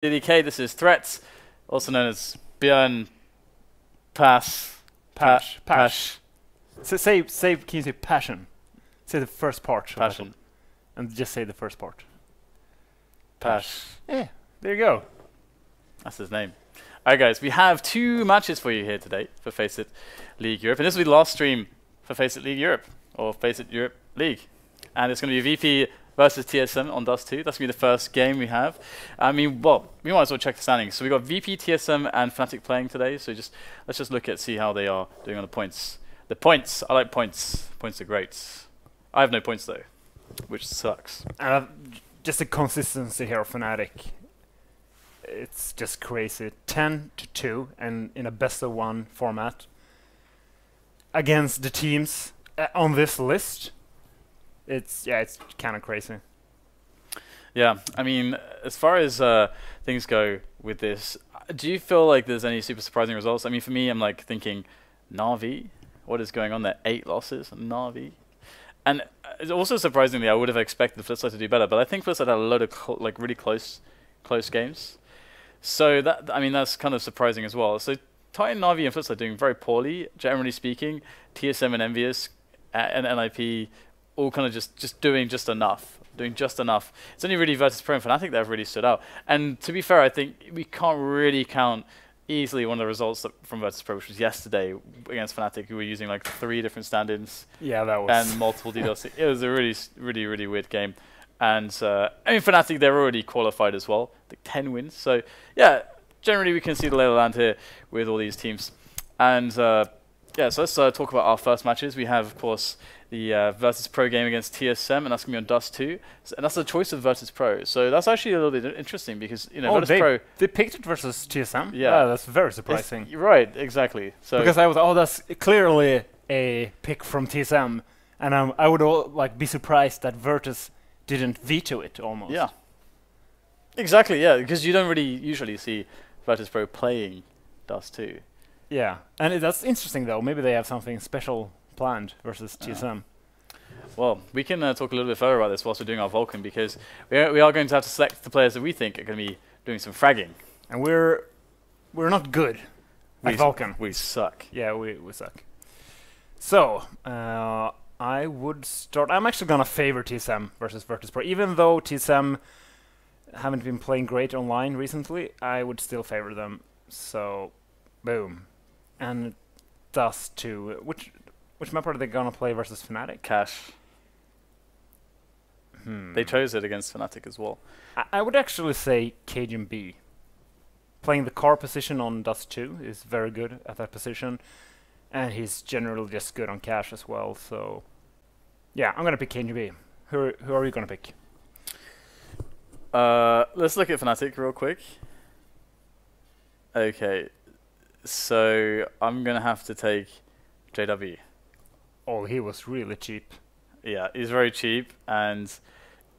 DDK, this is Threats, also known as Björn Pass. Pash. Say, can you say passion? Say the first part. Passion. And just say the first part. Pash. Yeah, there you go. That's his name. Alright guys, we have 2 matches for you here today for FACEIT League Europe. And this will be the last stream for FACEIT League Europe, or FACEIT Europe League. And it's going to be VP versus TSM on Dust 2. That's going to be the first game we have. I mean, well, we might as well check the standings. So we've got VP, TSM, and Fnatic playing today. So let's just look at, see how they are doing on the points. The points, I like points. Points are great. I have no points though, which sucks. Just the consistency here of Fnatic. It's just crazy. 10-2, and in a best-of-1 format against the teams on this list. It's kind of crazy. Yeah, I mean, as far as things go with this, do you feel like there's any super surprising results? I mean, for me, I'm like thinking, Na'Vi, what is going on there? 8 losses, Na'Vi. And it's also surprisingly, I would have expected Flipside to do better, but I think Flipside had a load of like really close games. So that, I mean, that's kind of surprising as well. So Titan, Na'Vi, and Flipside doing very poorly, generally speaking. TSM and Envious and NIP all kind of just doing just enough. It's only really Virtus.pro and Fnatic that have really stood out. And to be fair, I think we can't really count easily one of the results from Virtus.pro, which was yesterday against Fnatic, who were using like 3 different stand-ins. Yeah, that was. And multiple DDoS. It was a really weird game. And I mean, Fnatic, they're already qualified as well, like 10 wins. So yeah, generally we can see the lay of the land here with all these teams. And yeah, so let's talk about our first matches. We have, of course, the Virtus.pro game against TSM, and that's going to be on Dust 2. And that's a choice of Virtus.pro. So that's actually a little bit interesting because, you know, Virtus.pro... They picked it versus TSM? Yeah. That's very surprising. Right, exactly. So because I was, that's clearly a pick from TSM, and I would like be surprised that Virtus didn't veto it almost. Yeah. Exactly, yeah, because you don't really usually see Virtus.pro playing Dust 2. Yeah, and that's interesting though. Maybe they have something special planned versus TSM. Well, we can talk a little bit further about this whilst we're doing our Vulcan, because we are going to have to select the players that we think are going to be doing some fragging. And we're not good at Vulcan. We suck. Yeah, we suck. So, I would start... I'm actually going to favor TSM versus Virtus.pro. Even though TSM haven't been playing great online recently, I would still favor them. So, boom. And Dust 2. Which map are they gonna play versus Fnatic? Cash. They chose it against Fnatic as well. I would actually say Cajun B. Playing the car position on Dust 2 is very good at that position. And he's generally just good on Cash as well, so... Yeah, I'm gonna pick Cajun B. Who are you gonna pick? Let's look at Fnatic real quick. Okay. So, I'm gonna have to take JW. Oh, he was really cheap. Yeah, he's very cheap, and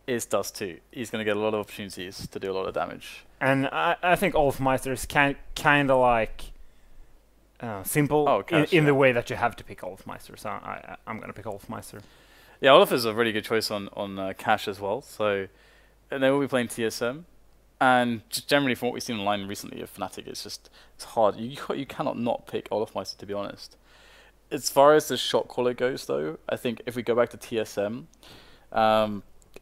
it's Dust 2. He's going to get a lot of opportunities to do a lot of damage. And I think Olfmeister is kind of like simple in the way that you have to pick Olfmeister. So I'm going to pick Olfmeister. Yeah, Olaf is a really good choice on Cash as well. So, and they will be playing TSM. And just generally, from what we've seen online recently of Fnatic, it's hard. You cannot not pick Olafmeister, to be honest. As far as the shot caller goes, though, I think if we go back to TSM,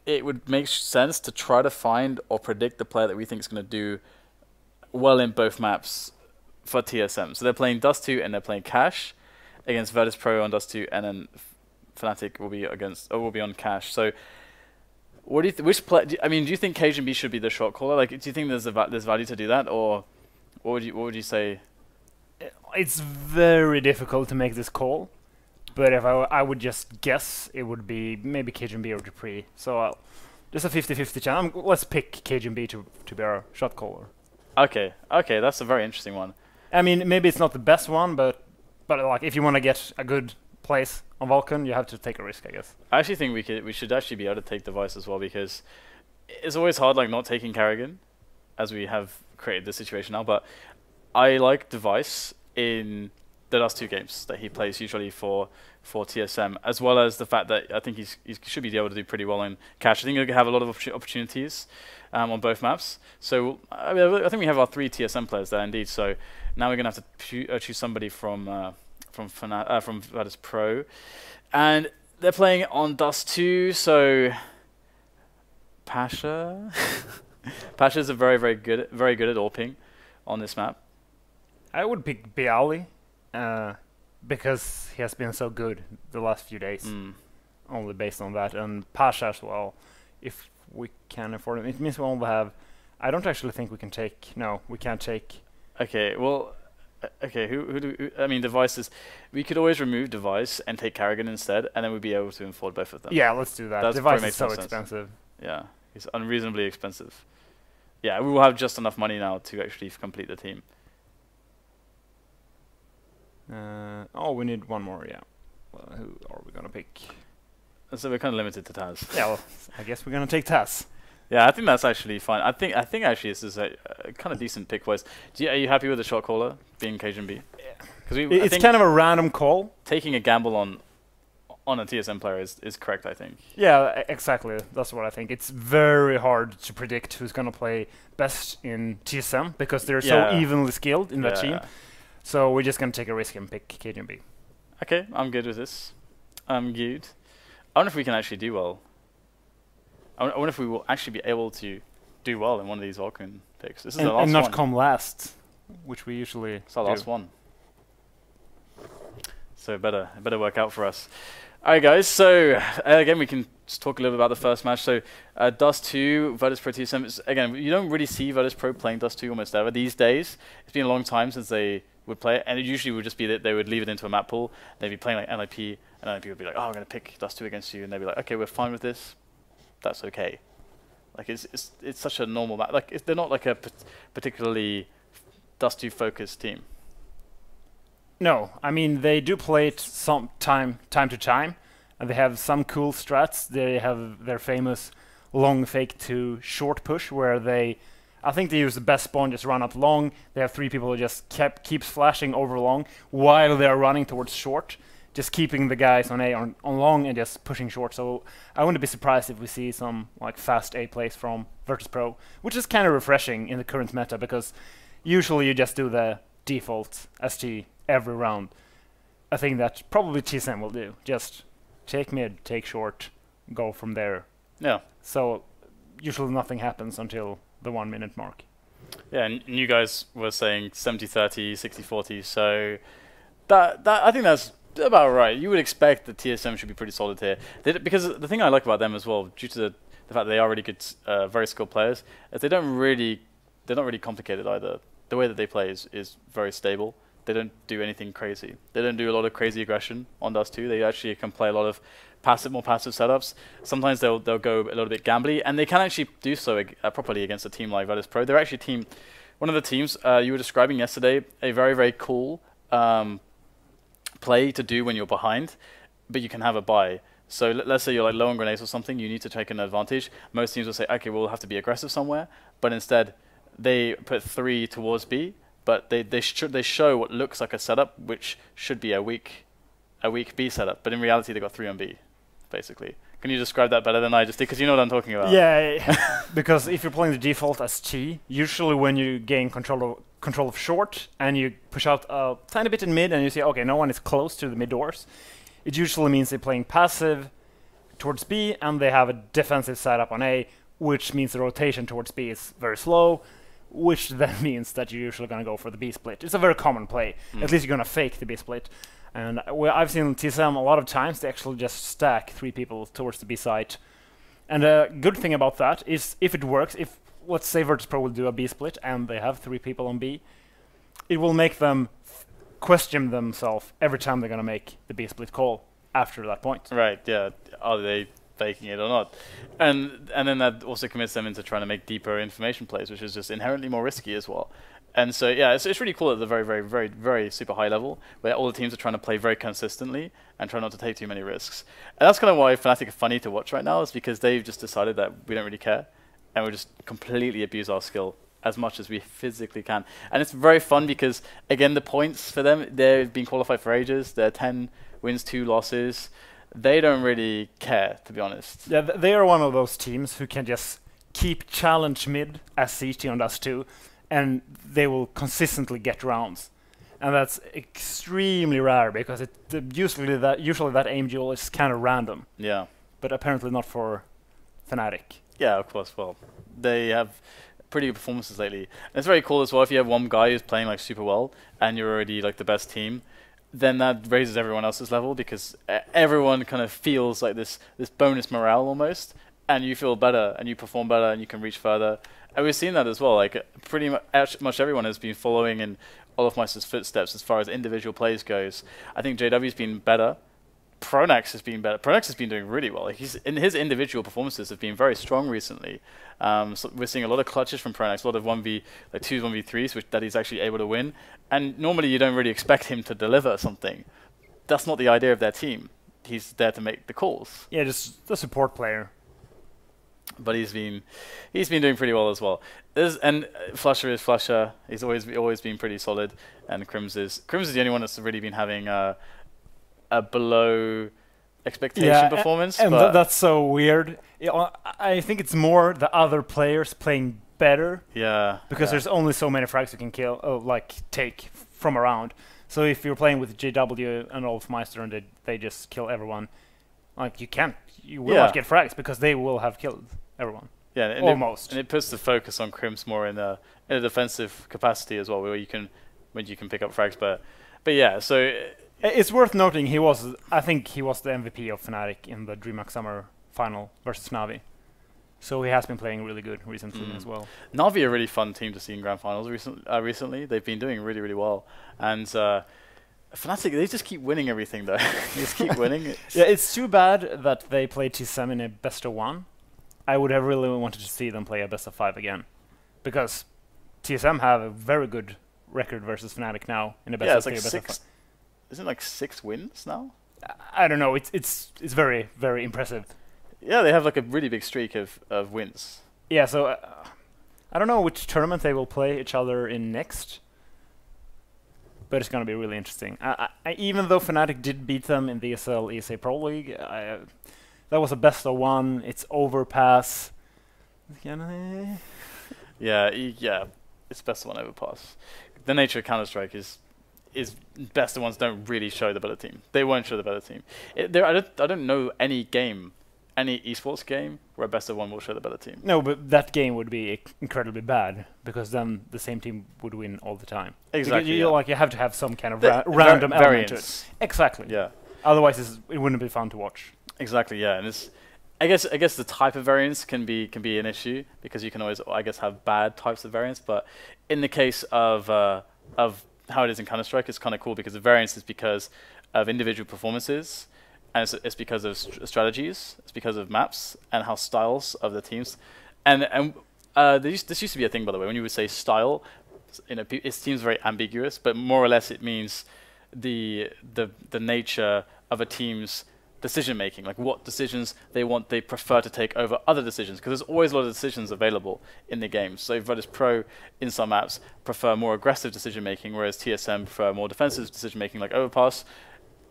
it would make sense to try to find or predict the player that we think is going to do well in both maps for TSM. So they're playing Dust 2 and they're playing Cash against Virtus.pro on Dust 2, and then Fnatic will be on Cash. So, what do you which play? I mean, do you think Cajun B should be the shot caller? Like, do you think there's value to do that, or what would you say? It's very difficult to make this call, but if I would just guess, it would be maybe Cajun B or Dupree. So just a 50-50 chance. Let's pick Cajun B to be our shot caller. Okay, that's a very interesting one. I mean, maybe it's not the best one, but like if you want to get a good place on Vulcan, you have to take a risk, I guess. I actually think we should actually be able to take Device as well, because it's always hard like not taking Karrigan, as we have created this situation now. But I like Device in the last 2 games that he plays usually for TSM, as well as the fact that I think he should be able to do pretty well in cash. I think he'll have a lot of opportunities on both maps. So I think we have our 3 TSM players there indeed. So now we're gonna have to choose somebody from Virtus Pro, and they're playing on Dust 2. So Pasha, Pasha's very good at AWPing on this map. I would pick Bialy, because he has been so good the last few days. Only based on that, and Pasha as well. If we can afford him, it means we only have. I don't actually think we can take. No, we can't take. Okay, well, okay. Who do I mean? Devices. We could always remove Device and take Karrigan instead, and then we'd be able to afford both of them. Yeah, let's do that. That's Device is so expensive. Yeah, it's unreasonably expensive. Yeah, we will have just enough money now to actually complete the team. Oh, we need one more, yeah. Well, who are we gonna pick? So we're kind of limited to Taz. Yeah, well, I guess we're gonna take Taz. Yeah, I think that's actually fine. I think actually this is a kind of decent pick wise. Are you happy with the shot caller being cajunb? Yeah. Because it's kind of a random call. Taking a gamble on a TSM player is correct, I think. Yeah, exactly. That's what I think. It's very hard to predict who's gonna play best in TSM because they're so evenly skilled in that team. So we're just going to take a risk and pick kajunb. Okay, I'm good with this. I'm good. I wonder if we can actually do well. I wonder if we will actually be able to do well in one of these Valkyrie picks. This is the last one. And not come last, which we usually It's our last one. So it better work out for us. Alright guys, so again we can just talk a little bit about the first match. So Dust 2, Virtus Pro TSM. Again, you don't really see Virtus Pro playing Dust 2 almost ever these days. It's been a long time since they would play it, and it usually would just be that they would leave it into a map pool. They'd be playing like NIP, and NIP would be like, oh, I'm going to pick Dust 2 against you, and they'd be like, okay, we're fine with this. That's okay. Like it's such a normal map. Like they're not like a particularly Dust 2 focused team. No, I mean they do play it some time to time, and they have some cool strats. They have their famous long fake to short push, where I think they use the best spawn, just run up long. They have 3 people who just keeps flashing over long while they are running towards short, just keeping the guys on A on long and just pushing short. So I wouldn't be surprised if we see some like fast A plays from Virtus Pro, which is kind of refreshing in the current meta because usually you just do the default ST every round. I think that probably TSM will do. Just take mid, take short, go from there. Yeah. So usually nothing happens until the 1 minute mark. Yeah, and you guys were saying 70-30, 60-40, so that I think that's about right. You would expect the TSM should be pretty solid here. Because the thing I like about them as well, due to the fact that they are really good, very skilled players, is they're not really complicated either. The way that they play is very stable. They don't do anything crazy. They don't do a lot of crazy aggression on Dust 2. They actually can play a lot of more passive setups. Sometimes they'll go a little bit gambly, and they can actually do so properly against a team like Virtus Pro. They're actually one of the teams you were describing yesterday, a very cool play to do when you're behind, but you can have a buy. So let's say you're like low on grenades or something, you need to take an advantage. Most teams will say, okay, we'll have to be aggressive somewhere, but instead they put 3 towards B, but they show what looks like a setup, which should be a weak B setup, but in reality they got 3 on B, basically. Can you describe that better than I just did? Because you know what I'm talking about. Yeah, because if you're playing the default as T, usually when you gain control of short and you push out a tiny bit in mid and you see, okay, no one is close to the mid doors, it usually means they're playing passive towards B and they have a defensive setup on A, which means the rotation towards B is very slow, which then means that you're usually going to go for the B split. It's a very common play. At least you're going to fake the B split. And I've seen TSM a lot of times, they actually just stack 3 people towards the B side. And a good thing about that is if it works, if let's say Virtus Pro will do a B split and they have 3 people on B, it will make them question themselves every time they're going to make the B split call after that point. Right, yeah. Are they faking it or not? And then that also commits them into trying to make deeper information plays, which is just inherently more risky as well. And so, yeah, it's really cool at the very super high level, where all the teams are trying to play very consistently and try not to take too many risks. And that's kind of why Fnatic are funny to watch right now, is because they've just decided that we don't really care, and we just completely abuse our skill as much as we physically can. And it's very fun because, again, the points for them, they've been qualified for ages. They're 10 wins, 2 losses. They don't really care, to be honest. Yeah, they are one of those teams who can just keep challenge mid, as CT does too, and they will consistently get rounds. And that's extremely rare because usually that aim duel is kind of random. Yeah. But apparently not for Fnatic. Yeah, of course. Well, they have pretty good performances lately. And it's very cool as well if you have one guy who's playing like super well and you're already like the best team, then that raises everyone else's level because everyone kind of feels like this bonus morale almost, and you feel better and you perform better and you can reach further. And we've seen that as well. Like pretty much everyone has been following in Olofmeister's footsteps as far as individual plays goes. I think JW's been better. Pronax has been better. Pronax has been doing really well. Like his individual performances have been very strong recently. So we're seeing a lot of clutches from Pronax, a lot of 1v2s, 1v3s, that he's actually able to win. And normally you don't really expect him to deliver something. That's not the idea of their team. He's there to make the calls. Yeah, just the support player. But he's been doing pretty well as well. And Flusher is Flusher. He's always been pretty solid. And Crims is the only one that's really been having a below expectation performance. And that's so weird. I think it's more the other players playing better. Yeah. Because there's only so many frags you can take from around. So if you're playing with JW and Olofmeister and they just kill everyone, like you will not get frags because they will have killed everyone. Yeah, and almost. And it puts the focus on Crims more in a defensive capacity as well, where you can pick up frags. But yeah, so. It's worth noting I think he was the MVP of Fnatic in the DreamHack Summer final versus Na'Vi. So he has been playing really good recently as well. Na'Vi are a really fun team to see in Grand Finals recently. They've been doing really, really well. And Fnatic, they just keep winning everything though. They just keep winning. It's too bad that they played TSM in a best of 1. I would have really wanted to see them play a best of 5 again. Because TSM have a very good record versus Fnatic now in a best of 3 like best of 5. Isn't it like 6 wins now? I don't know. It's very, very impressive. Yeah, they have like a really big streak of wins. Yeah, so I don't know which tournament they will play each other in next. But it's going to be really interesting. Even though Fnatic did beat them in the ESL ESA Pro League, that was a best of 1. It's overpass. Yeah, it's best of 1 overpass. The nature of Counter-Strike is best of 1s don't really show the better team. They won't show the better team. I don't know any esports game where a best of 1 will show the better team. No, but that game would be incredibly bad because then the same team would win all the time. Exactly. You have to have some kind of random element to it. Exactly. Yeah. Otherwise, it wouldn't be fun to watch. Exactly. Yeah, and I guess the type of variance can be an issue because you can always have bad types of variance. But in the case of how it is in Counter-Strike, it's kind of cool because the variance is because of individual performances, and it's because of strategies, it's because of maps and how styles of the teams, and this used to be a thing, by the way. When you would say style, it seems very ambiguous, but more or less it means the nature of a team's decision making, like what decisions they prefer to take over other decisions, because there's always a lot of decisions available in the game. So Virtus Pro in some maps prefer more aggressive decision making, whereas TSM prefer more defensive decision making, like Overpass.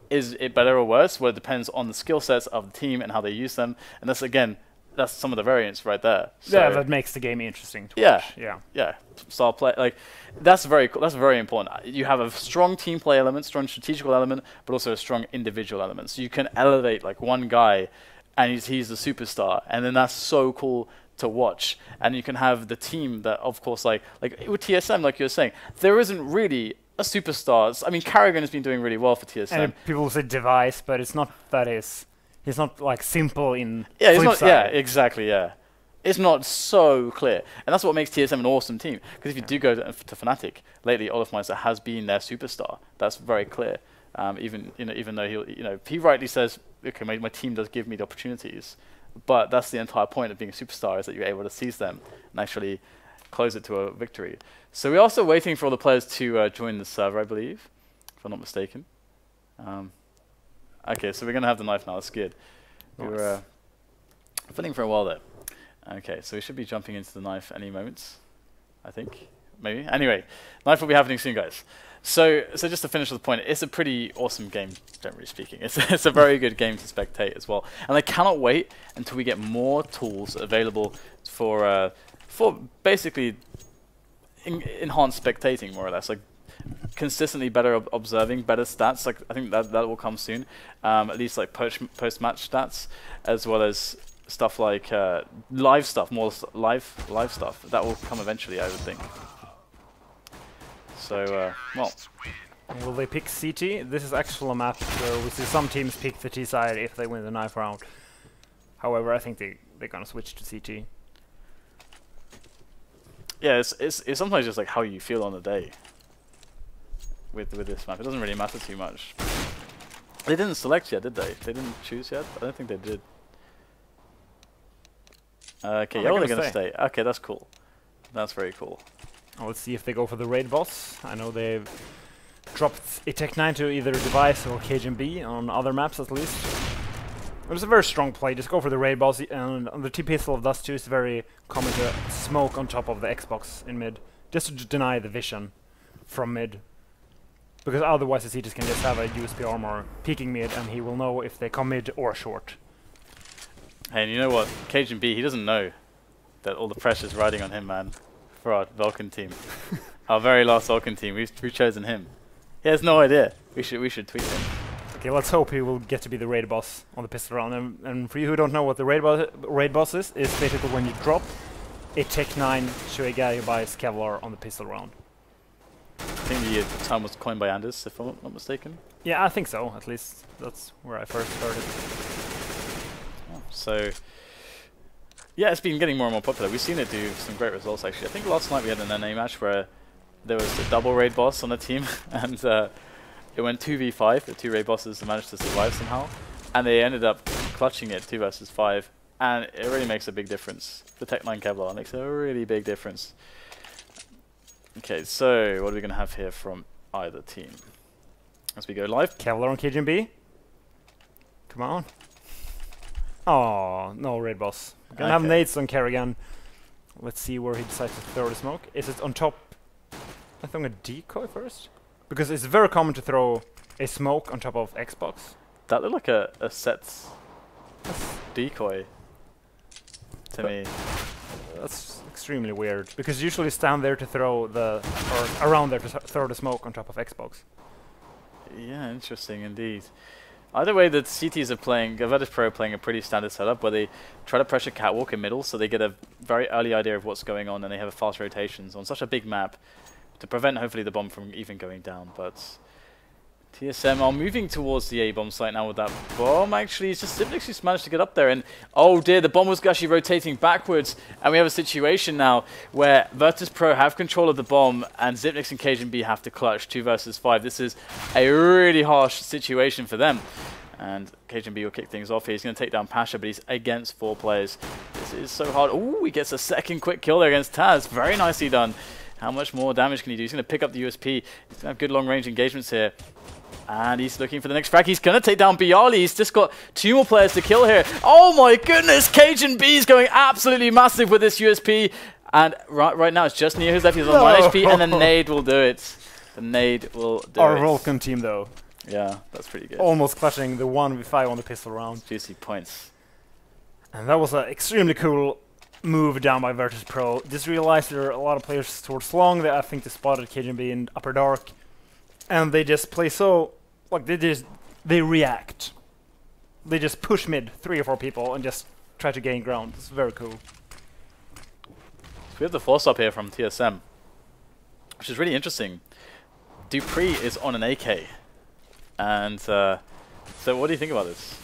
Is it better or worse? Well, it depends on the skill sets of the team and how they use them, and that's some of the variance right there. So yeah, that makes the game interesting to watch. Yeah. Style play, like that's very cool. That's very important. You have a strong team play element, strong strategical element, but also a strong individual element. So you can elevate like one guy, and he's the superstar, and then that's so cool to watch. And you can have the team that, of course, like with TSM, like you were saying, there isn't really a superstar. I mean, Karrigan has been doing really well for TSM. And people will say device, but it's not that is. He's not like simple in exactly. It's not so clear, and that's what makes TSM an awesome team. Because if you do go to Fnatic lately, Olofmeister has been their superstar. That's very clear. Even though he rightly says, okay, my team does give me the opportunities, but that's the entire point of being a superstar, is that you're able to seize them and actually close it to a victory. So we're also waiting for all the players to join the server, I believe, if I'm not mistaken. Okay, so we're going to have the knife now. That's good. Nice. We were filling for a while there. Okay, so we should be jumping into the knife any moment. I think. Maybe. Anyway, Knife will be happening soon, guys. So just to finish with the point, it's a pretty awesome game, generally speaking. It's a very good game to spectate as well. And I cannot wait until we get more tools available for basically enhanced spectating, more or less. Like consistently better observing, better stats. Like I think that will come soon. At least like post-match stats, as well as stuff like live stuff, more live stuff. That will come eventually, I would think. So, well. Will they pick CT? This is actually a map where we see some teams pick the T side if they win the knife round. However, I think they're gonna switch to CT. Yeah, it's sometimes just like how you feel on the day with this map. It doesn't really matter too much. They didn't select yet, did they? They didn't choose yet? I don't think they did. Okay, yeah, they're gonna stay. Okay, that's cool. That's very cool. Let's see if they go for the raid boss. I know they've dropped a Tech-9 to either Device or KGB on other maps at least. It was a very strong play. Just go for the raid boss, and the T-Pistol of Dust 2 is very common to smoke on top of the Xbox in mid, just to deny the vision from mid. Because otherwise the CTs can just have a USP armor peeking mid, and he will know if they come mid or short. Hey, and you know what? KGB, he doesn't know that all the pressure's riding on him, man. For our Vulcan team. Our very last Vulcan team. We've chosen him. He has no idea. We should tweet him. Okay, let's hope he will get to be the raid boss on the pistol round. And for you who don't know what the raid boss is basically when you drop a Tech-9 to a guy who buys Kevlar on the pistol round. I think the term was coined by Anders, if I'm not mistaken. Yeah, I think so. At least that's where I first heard it. Oh, so, yeah, it's been getting more and more popular. We've seen it do some great results, actually. I think last night we had an NA match where there was a double raid boss on the team, and it went 2v5. The two raid bosses managed to survive somehow, and they ended up clutching it 2 versus 5, and it really makes a big difference. The Tech-9 Kevlar makes a really big difference. Okay, so what are we going to have here from either team? As we go live. Kevlar on KGB. Come on. Oh, no raid boss. We're gonna have nades on Kerrigan. Let's see where he decides to throw the smoke. Is it on top? I think a decoy first? Because it's very common to throw a smoke on top of Xbox. That looked like a Sets decoy to me. That's extremely weird. Because usually stand there to throw the... or around there to throw the smoke on top of Xbox. Yeah, interesting indeed. Either way, the CTs are playing, Virtus.pro are playing a pretty standard setup where they try to pressure Catwalk in middle so they get a very early idea of what's going on and they have fast rotations on such a big map to prevent hopefully the bomb from even going down. But TSM are moving towards the A bomb site now with that bomb. Actually, it's just Xyp9x who's managed to get up there, and oh dear, the bomb was actually rotating backwards, and we have a situation now where Virtus.pro have control of the bomb and Xyp9x and KGB have to clutch 2 versus 5. This is a really harsh situation for them, and KGB will kick things off here. He's going to take down Pasha, but he's against 4 players. This is so hard. Ooh, he gets a second quick kill there against Taz. Very nicely done. How much more damage can he do? He's going to pick up the USP. He's going to have good long-range engagements here. And he's looking for the next frag. He's going to take down Bialy. He's just got 2 more players to kill here. Oh my goodness! KGB is going absolutely massive with this USP. And right now it's just Neo who's left. He's on 1 HP, and the nade will do it. The nade will do it. Our Vulcan team, though. Yeah, that's pretty good. Almost clutching the 1v5 on the pistol round. Juicy points. And that was an extremely cool move down by Virtus.pro. Just realized there are a lot of players towards long. I think they spotted KGB in upper dark. And they just play so... like, they react. They just push mid 3 or 4 people and just try to gain ground. It's very cool. We have the force up here from TSM, which is really interesting. Dupree is on an AK. And so what do you think about this?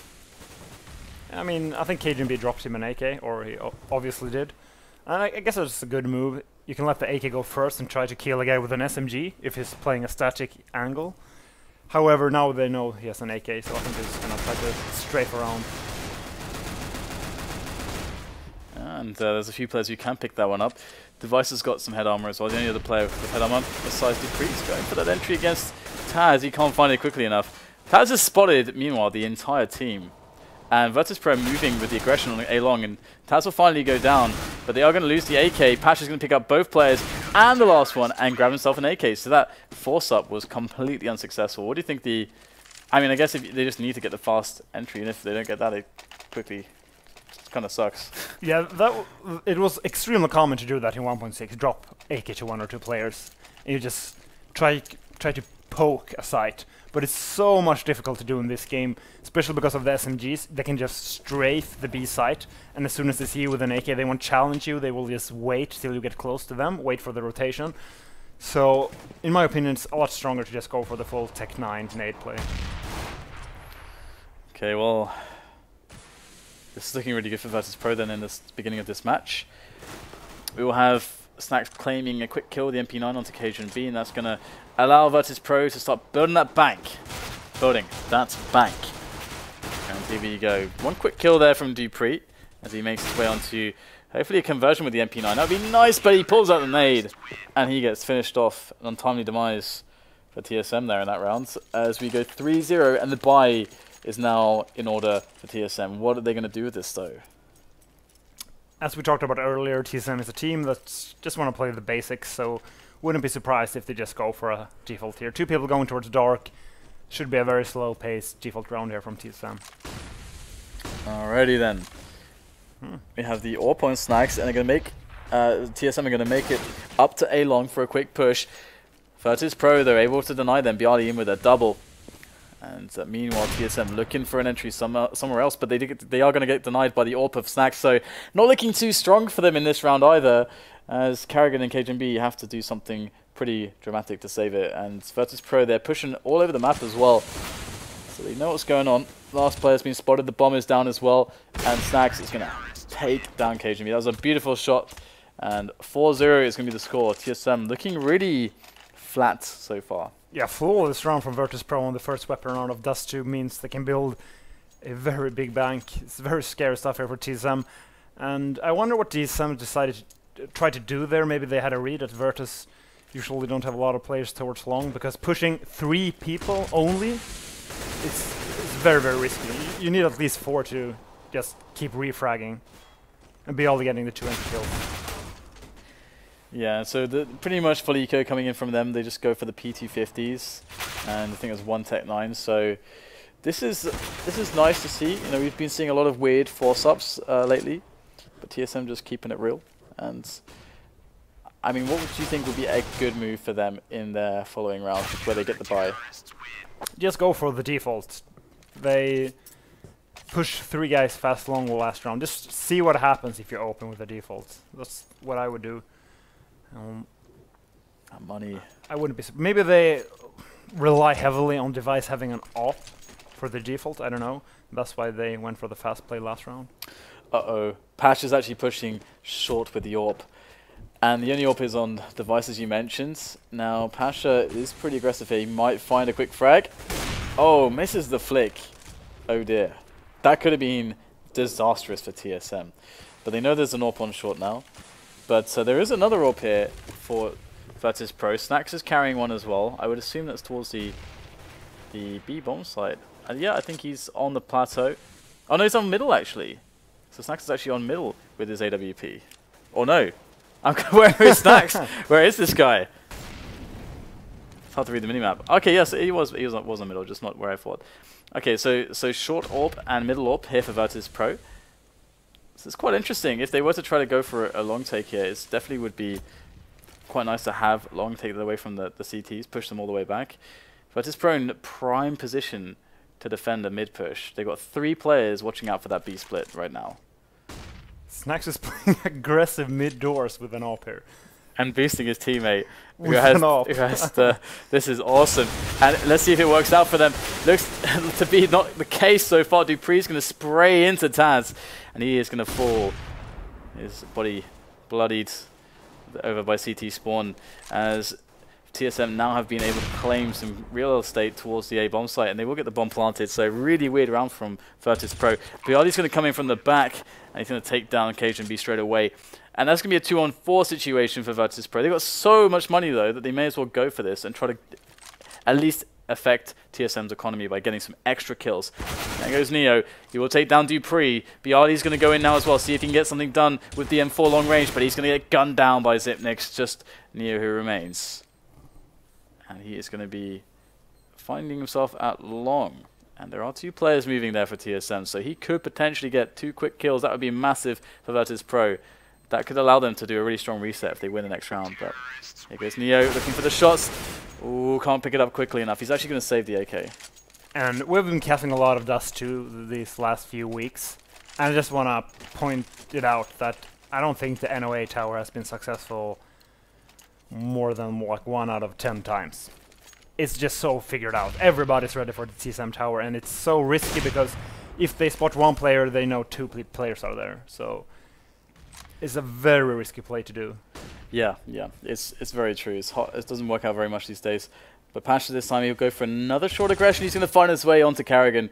I mean, I think KGB dropped him an AK, or he obviously did. And I guess it's a good move. You can let the AK go first and try to kill a guy with an SMG if he's playing a static angle. However, now they know he has an AK, so I think they're just gonna try to strafe around. And there's a few players who can pick that one up. Device has got some head armor as well. The only other player with head armor besides Dupree is going for that entry against Taz. He can't find it quickly enough. Taz has spotted, meanwhile, the entire team. And Virtus.pro moving with the aggression on A long, and Taz will finally go down, but they are going to lose the AK. Pasha's going to pick up both players. and the last one, and grab himself an AK. So that force-up was completely unsuccessful. What do you think the... I mean, I guess if they just need to get the fast entry, and if they don't get that, it quickly kind of sucks. Yeah, it was extremely common to do that in 1.6. Drop AK to 1 or 2 players, and you just try to poke a site. But it's so much difficult to do in this game, especially because of the SMGs. They can just strafe the B site, and as soon as they see you with an AK, they won't challenge you. They will just wait till you get close to them, wait for the rotation. So, in my opinion, it's a lot stronger to just go for the full Tech 9 nade play. Okay, well, this is looking really good for Virtus.pro then in this beginning of this match. We will have Snax claiming a quick kill with the MP9 onto Cajun.B, and that's going to allow Virtus.pro to start building that bank. Building that bank. And here we go. One quick kill there from dupreeh as he makes his way onto hopefully a conversion with the MP9. That would be nice, but he pulls out the nade and he gets finished off. An untimely demise for TSM there in that round as we go 3-0, and the bye is now in order for TSM. What are they going to do with this though? As we talked about earlier, TSM is a team that just want to play the basics, so wouldn't be surprised if they just go for a default here. 2 people going towards dark. Should be a very slow-paced default round here from TSM. Alrighty then. We have the AWP on Snax, and they're going to make TSM are going to make it up to A long for a quick push. Virtus.pro, they're able to deny them. Bjarty in with a double. And meanwhile, TSM looking for an entry somewhere else, but they are going to get denied by the AWP of Snax, so not looking too strong for them in this round either, as Karrigan and Cajun.B have to do something pretty dramatic to save it. And Virtus.pro, they're pushing all over the map as well, so they know what's going on. Last player's been spotted, the bomb is down as well, and Snax is going to take down Cajun.B. That was a beautiful shot, and 4-0 is going to be the score. TSM looking really flat so far. Yeah, flawless round from Virtus.pro on the first weapon round of Dust 2 means they can build a very big bank. It's very scary stuff here for TSM. And I wonder what TSM decided to try to do there. Maybe they had a read at Virtus. Usually don't have a lot of players towards long, because pushing 3 people only is very, very risky. You need at least 4 to just keep refragging and be all getting the 2 entry kills. Yeah, so pretty much full eco coming in from them. They just go for the P250s, and I think it's 1 Tech 9. So this is nice to see. You know, we've been seeing a lot of weird force-ups lately, but TSM just keeping it real. And I mean, what would you think would be a good move for them in their following round, where they get the bye? Just go for the default. They push 3 guys fast long the last round. Just see what happens if you open with the default. That's what I would do. Money. I wouldn't be. Maybe they rely heavily on Device having an AWP for the default. I don't know. That's why they went for the fast play last round. Uh-oh. Pash is actually pushing short with the AWP. And the only AWP is on Device, as you mentioned. Now, Pasha is pretty aggressive here. He might find a quick frag. Oh, misses the flick. Oh dear. That could have been disastrous for TSM. But they know there's an AWP on short now. But there is another AWP here for Virtus.pro. Snax is carrying one as well. I would assume that's towards the B bomb site. Yeah, I think he's on the plateau. Oh no, he's on middle actually. So Snax is actually on middle with his AWP. Oh no. Where is Snax? Where is this guy? It's hard to read the minimap. Okay, yes, he was on middle, just not where I thought. Okay, so short AWP and middle AWP here for Virtus.pro. So it's quite interesting. If they were to try to go for a long take here, it definitely would be quite nice to have long take away from the CTs, push them all the way back. Virtus.pro in prime position to defend a mid push. They've got 3 players watching out for that B split right now. Snax is playing aggressive mid doors with an AWP here. And boosting his teammate. Who has this is awesome. And let's see if it works out for them. Looks to be not the case so far. dupreeh's going to spray into Taz. And he is going to fall. His body bloodied over by CT spawn, as TSM now have been able to claim some real estate towards the A bomb site, and they will get the bomb planted. So really weird round from Virtus.pro. Bjarty's going to come in from the back, and he's going to take down Cajun.B straight away. And that's going to be a 2-on-4 situation for Virtus.pro. They've got so much money, though, that they may as well go for this and try to at least affect TSM's economy by getting some extra kills. There goes Neo. He will take down dupreeh. Bjarty's going to go in now as well, see if he can get something done with the M4 long range, but he's going to get gunned down by Xyp9x. Just Neo who remains. And he is going to be finding himself at long. And there are 2 players moving there for TSM, so he could potentially get 2 quick kills. That would be massive for Virtus.pro. That could allow them to do a really strong reset if they win the next round. But here goes Neo looking for the shots. Ooh, can't pick it up quickly enough. He's actually going to save the AK. And we've been casting a lot of dust too these last few weeks. And I just want to point it out that I don't think the NOA tower has been successful more than like 1 out of 10 times. It's just so figured out. Everybody's ready for the TSM tower, and it's so risky because if they spot 1 player, they know 2 players are there. So it's a very risky play to do. Yeah, it's very true. It doesn't work out very much these days. But Pasha this time, he'll go for another short aggression. He's going to find his way onto Karrigan,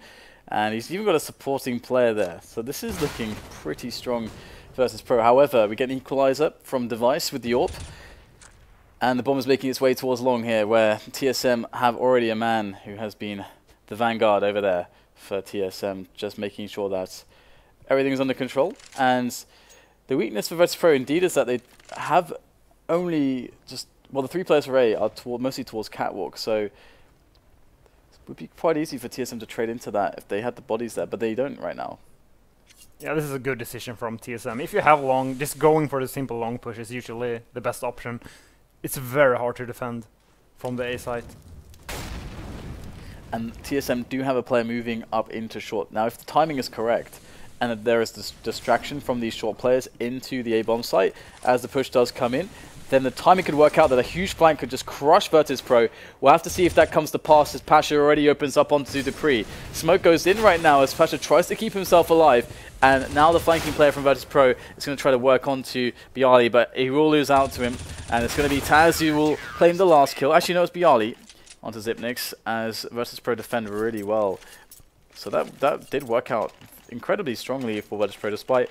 and he's even got a supporting player there. So this is looking pretty strong versus Pro. However, we get an equalizer from Device with the AWP. And the bomb is making its way towards long here, where TSM have already a man who has been the vanguard over there for TSM, just making sure that everything is under control. And the weakness for Virtus.pro indeed is that they have only just, well, the 3 players for A are mostly towards Catwalk, so it would be quite easy for TSM to trade into that if they had the bodies there, but they don't right now. Yeah, this is a good decision from TSM. If you have long, just going for the simple long push is usually the best option. It's very hard to defend from the A side. And TSM do have a player moving up into short. Now, if the timing is correct, and that there is this distraction from these short players into the A bomb site, as the push does come in, then the timing could work out that a huge flank could just crush Virtus.pro. We'll have to see if that comes to pass as Pasha already opens up onto dupreeh. Smoke goes in right now as Pasha tries to keep himself alive. And now the flanking player from Virtus.pro is going to try to work onto byali, but he will lose out to him. And it's going to be Taz who will claim the last kill. Actually, no, it's byali onto Xyp9x as Virtus.pro defend really well. So that did work out incredibly strongly for Virtus.pro, despite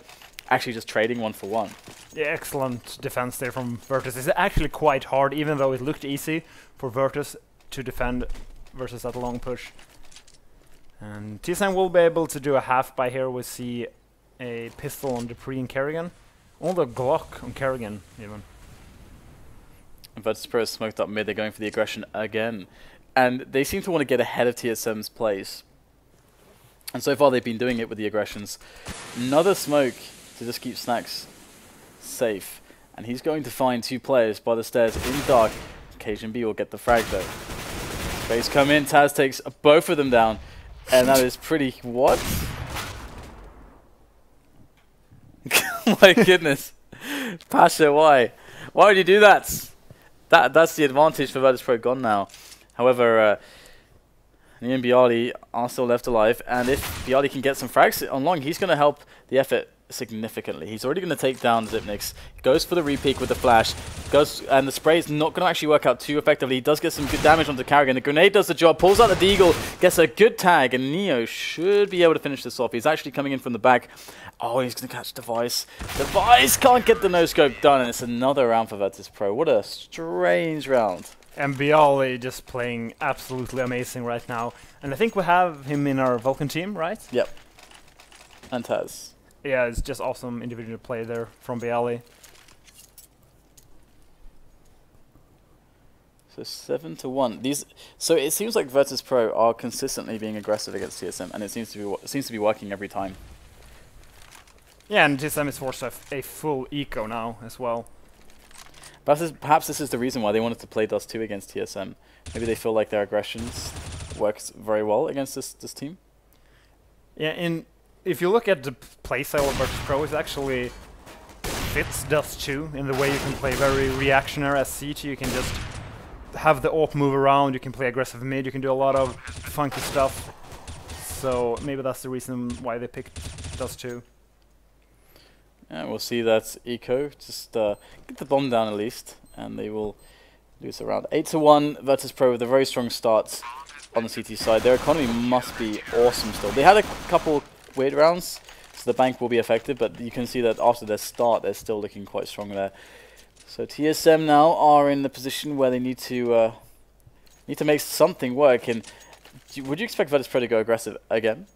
actually just trading 1 for 1. Yeah, excellent defense there from Virtus. It's actually quite hard, even though it looked easy for Virtus to defend versus that long push. And TSM will be able to do a half by here. We see a pistol on dupreeh and Karrigan. On the Glock on Karrigan, even. Virtus.pro is smoked up mid. They're going for the aggression again. And they seem to want to get ahead of TSM's plays. And so far they've been doing it with the aggressions. Another smoke to just keep Snax safe. And he's going to find 2 players by the stairs in dark. KGB will get the frag though. Space come in. Taz takes both of them down. And that is pretty... What? Oh my goodness. Pasha, why? Why would you do that? That's the advantage for Virtus.pro gone now. However, Neo and byali are still left alive, and if byali can get some frags on long, he's going to help the effort significantly. He's already going to take down Xyp9x. Goes for the repeak with the flash, and the spray is not going to actually work out too effectively. He does get some good damage onto Karrigan. The grenade does the job, pulls out the deagle, gets a good tag, and Neo should be able to finish this off. He's actually coming in from the back. Oh, he's going to catch Device. Device can't get the no-scope done, and it's another round for Virtus.pro. What a strange round. And byali just playing absolutely amazing right now. And I think we have him in our Vulcan team, right? Yep. And Taz. Yeah, it's just awesome individual play there from byali. So 7-1. So it seems like Virtus.pro are consistently being aggressive against TSM, and it seems to be working every time. Yeah, and TSM is forced a full eco now as well. Perhaps this is the reason why they wanted to play Dust 2 against TSM. Maybe they feel like their aggressions works very well against this team. Yeah, and if you look at the playstyle of Virtus.pro, it actually fits Dust 2 in the way you can play very reactionary as CT. You can just have the AWP move around, you can play aggressive mid, you can do a lot of funky stuff. So maybe that's the reason why they picked Dust 2. Yeah, we'll see that Eco just get the bomb down at least, and they will lose around 8-1. Virtus.pro with a very strong start on the CT side. Their economy must be awesome still. They had a couple weird rounds, so the bank will be affected, but you can see that after their start, they're still looking quite strong there. So TSM now are in the position where they need to make something work. And would you expect Virtus.pro to go aggressive again?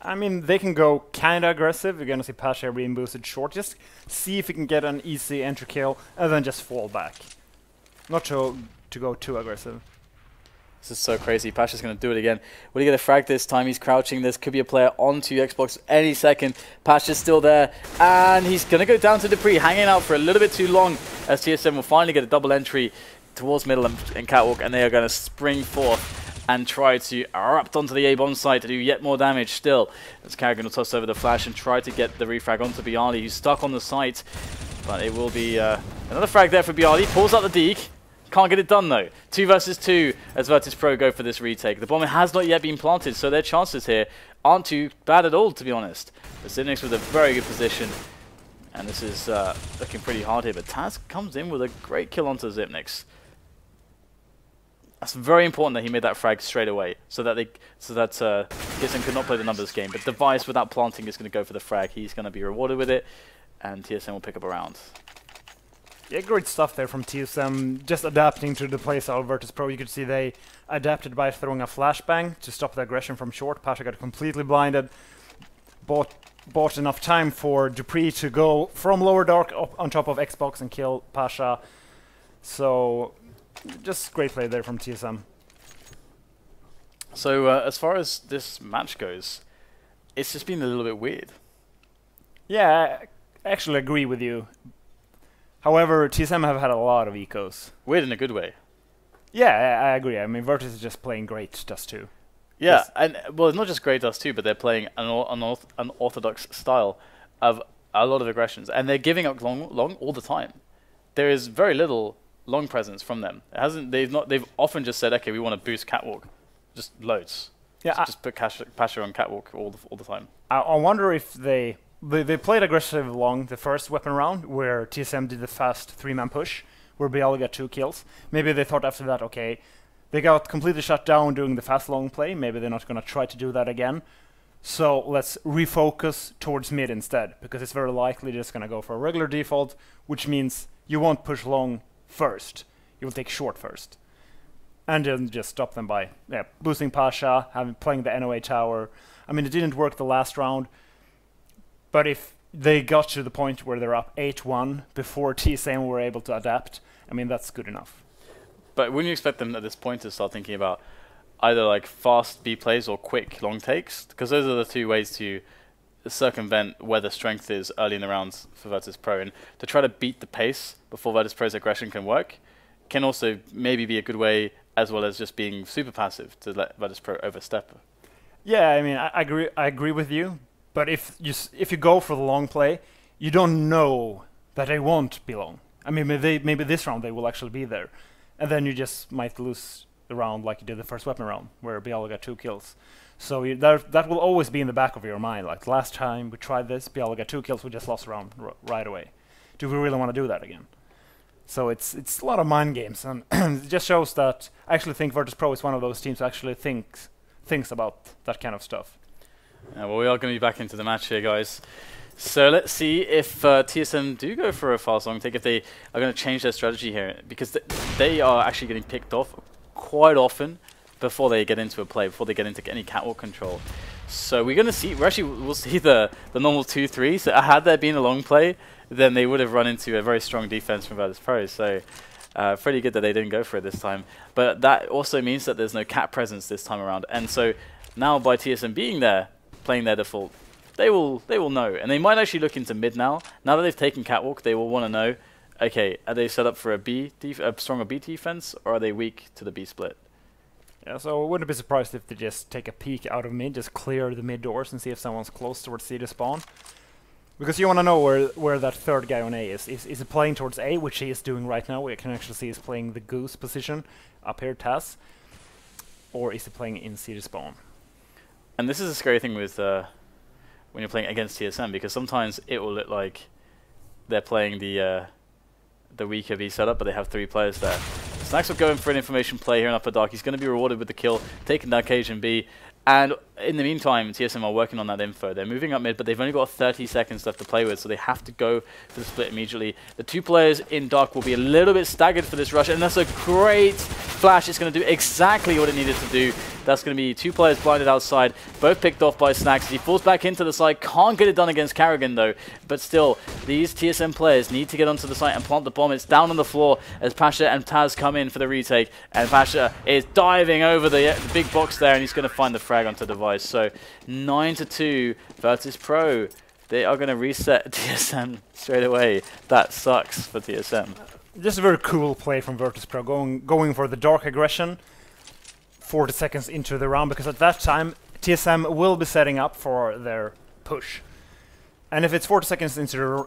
I mean, they can go kind of aggressive. You're going to see Pasha being boosted short. Just see if you can get an easy entry kill and then just fall back. Not to go too aggressive. This is so crazy. Pasha's going to do it again. Will he get a frag this time? He's crouching. This could be a player onto Xbox any second. Pasha's still there. And he's going to go down to dupreeh, hanging out for a little bit too long as TSM will finally get a double entry towards middle and Catwalk. And they are going to spring forth and try to erupt onto the A-bomb site to do yet more damage still. As Karrigan will toss over the flash and try to get the refrag onto byali, who's stuck on the site. But it will be another frag there for byali. Pulls out the deke. Can't get it done though. 2 versus 2 as Virtus.pro go for this retake. The bomb has not yet been planted, so their chances here aren't too bad at all, to be honest. But Xyp9x with a very good position. And this is looking pretty hard here, but Taz comes in with a great kill onto Xyp9x. That's very important that he made that frag straight away, so that TSM could not play the numbers game. But Device, without planting, is going to go for the frag. He's going to be rewarded with it, and TSM will pick up a round. Yeah, great stuff there from TSM, just adapting to the playstyle of Virtus.pro. You could see they adapted by throwing a flashbang to stop the aggression from short. Pasha got completely blinded, bought enough time for dupreeh to go from lower dark up on top of Xbox and kill Pasha. So, just great play there from TSM. So, as far as this match goes, it's just been a little bit weird. Yeah, I actually agree with you. However, TSM have had a lot of ecos. Weird in a good way. Yeah, I agree. I mean, Virtus is just playing great Dust 2. Yeah, Yes. and well, it's not just great Dust 2, but they're playing an unorthodox style of a lot of aggressions, and they're giving up long all the time. There is very little long presence from them. They've often just said, okay, we want to boost Catwalk, just loads. Yeah, So just put Pasha on Catwalk all the time. I wonder if they played aggressive long the first weapon round, where TSM did the fast 3-man push, where byali got 2 kills. Maybe they thought after that, okay, they got completely shut down doing the fast long play, maybe they're not going to try to do that again. So let's refocus towards mid instead, because it's very likely just going to go for a regular default, which means you won't push long first, you will take short first. And then just stop them by boosting Pasha, playing the NOA tower. I mean, it didn't work the last round, but if they got to the point where they're up 8-1 before TSM were able to adapt, I mean, that's good enough. But wouldn't you expect them at this point to start thinking about either like fast B plays or quick long takes? Because those are the 2 ways to circumvent where the strength is early in the rounds for Virtus.pro. And to try to beat the pace before Virtus.pro's aggression can work can also maybe be a good way, as well as just being super passive to let Virtus.pro overstep. Yeah, I mean, I agree with you. But if you go for the long play, you don't know that they won't be long. I mean, maybe this round they will actually be there, and then you just might lose the round like you did the first weapon round, where byali got 2 kills. So that will always be in the back of your mind. Like last time we tried this, byali got 2 kills, we just lost the round right away. Do we really want to do that again? So it's a lot of mind games, and it just shows that I actually think Virtus.pro is one of those teams who actually thinks about that kind of stuff. Well, we are going to be back into the match here, guys. So let's see if TSM do go for a fast long take, if they are going to change their strategy here, because they are actually getting picked off quite often before they get into a play, before they get into any Catwalk control. So we're going to see, we'll see the normal 2-3. So had there been a long play, then they would have run into a very strong defense from Virtus.pro. So pretty good that they didn't go for it this time. But that also means that there's no cat presence this time around. And so now by TSM being there, playing their default, they will know, and they might actually look into mid now. Now that they've taken Catwalk, they will want to know, okay, are they set up for a stronger B defense, or are they weak to the B split? Yeah, so I wouldn't be surprised if they just take a peek out of mid, just clear the mid doors and see if someone's close towards C to spawn. Because you want to know where that third guy on A is. Is he playing towards A, which he is doing right now? We can actually see he's playing the goose position up here, Taz. Or is he playing in C to spawn? And this is a scary thing with when you're playing against TSM, because sometimes it will look like they're playing the weaker B setup, but they have 3 players there. Snax will go in for an information play here in Upper Dark. He's going to be rewarded with the kill, taking down Cajun B. And in the meantime, TSM are working on that info. They're moving up mid, but they've only got 30 seconds left to play with, so they have to go for the split immediately. The 2 players in Dark will be a little bit staggered for this rush, and that's a great flash. It's going to do exactly what it needed to do. That's going to be 2 players blinded outside, both picked off by Snax. He falls back into the site, can't get it done against Karrigan though, but still, these TSM players need to get onto the site and plant the bomb. It's down on the floor as Pasha and Taz come in for the retake, and Pasha is diving over the big box there, and he's going to find the frag onto Device. So 9-2 Virtus Pro. They are going to reset TSM straight away. That sucks for TSM. Just a very cool play from Virtus Pro, going for the dark aggression 40 seconds into the round, because at that time TSM will be setting up for their push. And if it's 40 seconds into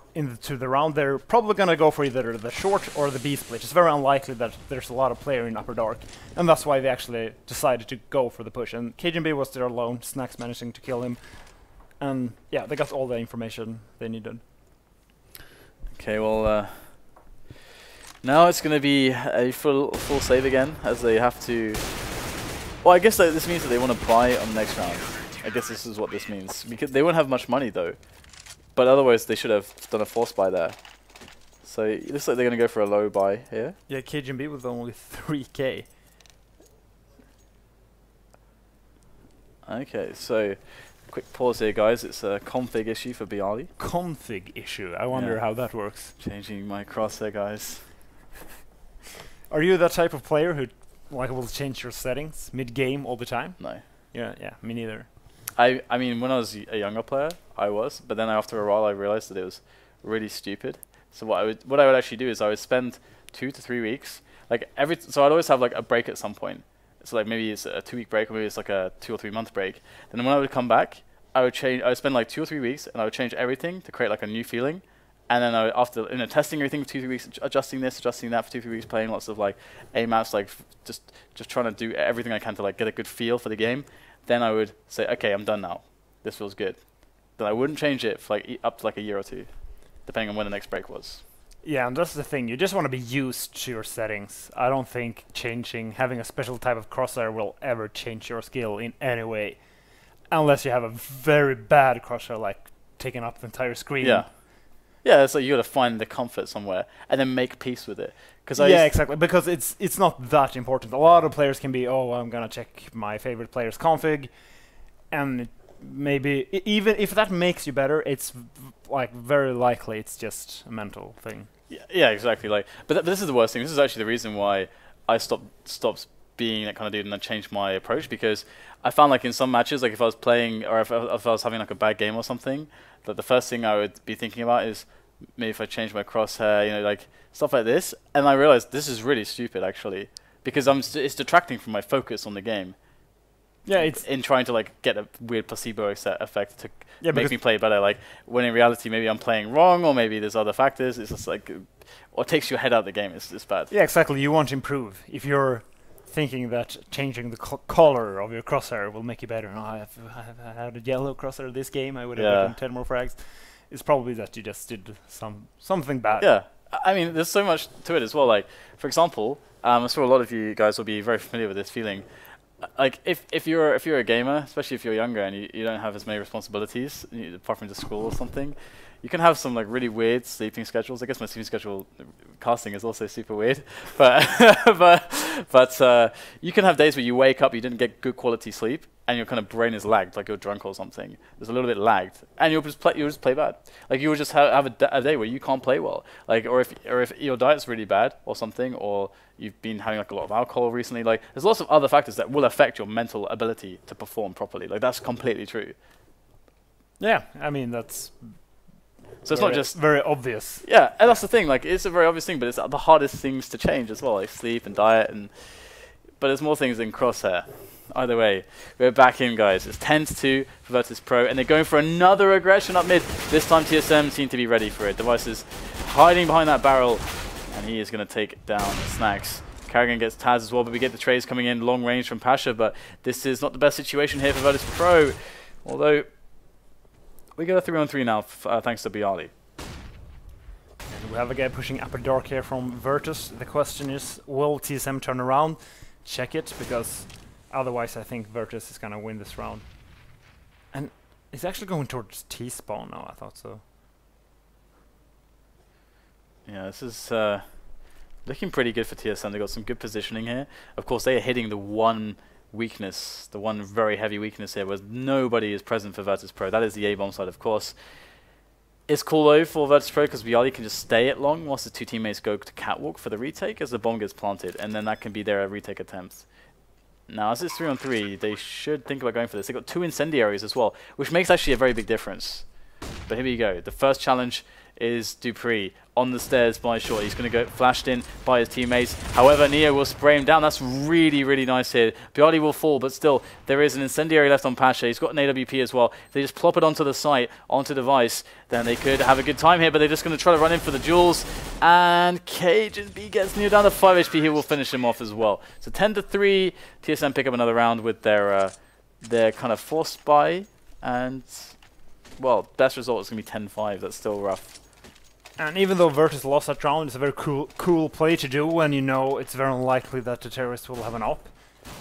the round, they're probably going to go for either the short or the B split. It's very unlikely that there's a lot of player in Upper Dark, and that's why they actually decided to go for the push. And cajunB was there alone, Snax managing to kill him. And yeah, they got all the information they needed. Okay, well, now it's going to be a full save again, as they have to... Well, I guess this means that they want to buy on the next round. I guess this is what this means. Because they won't have much money, though. But otherwise, they should have done a force buy there. So it looks like they're going to go for a low buy here. Yeah, cajunB with only 3k. Okay, so... Quick pause here, guys. It's a config issue for byali. Config issue? I wonder how that works. Changing my crosshair, guys. Are you that type of player who will change your settings mid-game all the time? No. Yeah, me neither. I mean, when I was a younger player, I was, but then after a while, I realized that it was really stupid. So what I would actually do is I would spend 2 to 3 weeks, so I'd always have like a break at some point. So like maybe it's a 2-week break, or maybe it's like a 2 or 3 month break. Then when I would come back, I would spend like 2 or 3 weeks, and I would change everything to create like a new feeling. And then after testing everything for 2 or 3 weeks, adjusting this, adjusting that for 2 or 3 weeks, playing lots of like A maps, like just trying to do everything I can to like get a good feel for the game. Then I would say, okay, I'm done now. This feels good. Then I wouldn't change it for like up to like a year or 2, depending on when the next break was. Yeah, and that's the thing. You just want to be used to your settings. I don't think having a special type of crosshair will ever change your skill in any way. Unless you have a very bad crosshair, like taking up the entire screen. Yeah. Yeah, so you got to find the comfort somewhere and then make peace with it. Yeah, exactly. Because it's not that important. A lot of players can be, oh, I'm gonna check my favorite player's config, and maybe even if that makes you better, it's like very likely it's just a mental thing. Yeah, exactly. Like, but this is the worst thing. This is actually the reason why I stopped being that kind of dude, and I changed my approach, because I found like in some matches, like if I was playing or if I was having like a bad game or something, that the first thing I would be thinking about is maybe if I change my crosshair, like stuff like this. And I realized this is really stupid actually, because it's detracting from my focus on the game. Yeah, it's in trying to like get a weird placebo effect to make me play better. Like when in reality, maybe I'm playing wrong, or maybe there's other factors. It's just like, or it takes your head out of the game. It's bad. Yeah, exactly. You want to improve. If you're thinking that changing the color of your crosshair will make you better, no, I had a yellow crosshair this game, I would have gotten 10 more frags. It's probably that you just did something bad. Yeah, I mean, there's so much to it as well. Like, for example, I'm sure a lot of you guys will be very familiar with this feeling. Like if you're a gamer, especially if you're younger and you don't have as many responsibilities apart from just school or something, you can have some like really weird sleeping schedules. I guess my sleeping schedule casting is also super weird, but but you can have days where you wake up, you didn't get good quality sleep, and your kind of brain is lagged, like you're drunk or something. There's a little bit lagged, and you'll just play bad. Like you will just have a day where you can't play well, like or if your diet's really bad or something, or you've been having like a lot of alcohol recently. Like there's lots of other factors that will affect your mental ability to perform properly. Like that's completely true. Yeah, I mean that's. So it's not just very obvious. Yeah, and that's the thing. Like it's a very obvious thing, but it's the hardest things to change as well, like sleep and diet, but there's more things than crosshair. Either way, we're back in, guys. It's 10-2 for Virtus Pro, and they're going for another aggression up mid. This time TSM seem to be ready for it. Device is hiding behind that barrel, and he is going to take down Snax. Karrigan gets Taz as well, but we get the trades coming in long range from Pasha, but this is not the best situation here for Virtus Pro. Although, we got a 3-on-3 now, thanks to byali. And we have a guy pushing Upper Dark here from Virtus. The question is, will TSM turn around? Check it, because otherwise I think Virtus is going to win this round. And it's actually going towards T-spawn now, I thought so. Yeah, this is Looking pretty good for TSM. They've got some good positioning here. Of course, they are hitting the one weakness, the one very heavy weakness here, where nobody is present for Virtus.pro. That is the A-bomb side, of course. It's cool though for Virtus.pro because byali can just stay at long whilst the two teammates go to catwalk for the retake as the bomb gets planted, and then that can be their retake attempts. Now, as it's 3-on-3, they should think about going for this. They've got 2 incendiaries as well, which makes actually a very big difference. But here we go. The first challenge is dupreeh on the stairs by short. He's going to go flashed in by his teammates. However, Neo will spray him down. That's really, really nice here. byali will fall, but still, there is an incendiary left on Pasha. He's got an AWP as well. If they just plop it onto the site, onto device, then they could have a good time here, but they're just going to try to run in for the jewels. And KGB gets Neo down to 5 HP. He will finish him off as well. So 10-3, TSM pick up another round with their kind of forced buy. And, well, best result is going to be 10-5. That's still rough. And even though Virtus lost that round, it's a very cool play to do when you know it's very unlikely that the terrorists will have an op.